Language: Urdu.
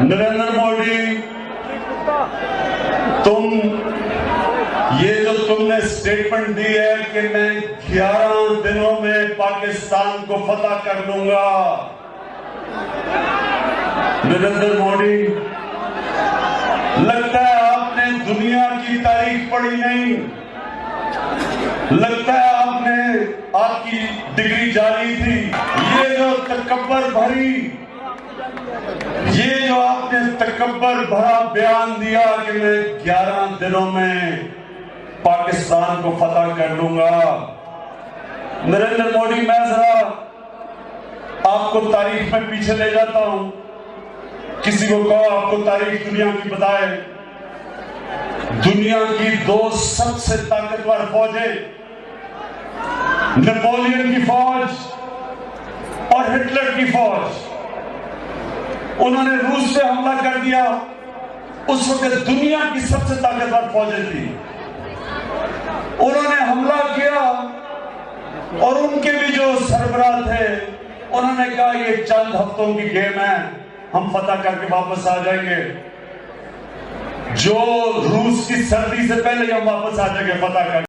نریندر موڈی، یہ جو تم نے سٹیٹمنٹ دی ہے کہ میں 11 دنوں میں پاکستان کو فتح کر لوں گا، نریندر موڈی لگتا ہے آپ نے دنیا کی تاریخ پڑھی نہیں، لگتا ہے آپ کی ڈگری جاری تھی۔ یہ جو تکبر بھری، یہ جو آپ نے تکبر بھرا بیان دیا کہ میں 11 دنوں میں پاکستان کو فتح کر لوں گا، نریندر موڈی میں ذرا آپ کو تاریخ میں پیچھے لے جاتا ہوں۔ کسی کو کہو آپ کو تاریخ دنیا کی بتائے، دنیا کی 2 سب سے طاقتور فوجیں، نپولین کی فوج اور ہٹلر کی فوج، انہوں نے روس پہ حملہ کر دیا۔ اس وقت دنیا کی سب سے طاقتور فوجیں تھی، انہوں نے حملہ کیا اور ان کے بھی جو سربراہ تھے انہوں نے کہا یہ چند ہفتوں کی گیم ہے، ہم فتح کر کے واپس آ جائیں گے، جو روس کی سردی سے پہلے ہم واپس آ جائیں گے فتح کر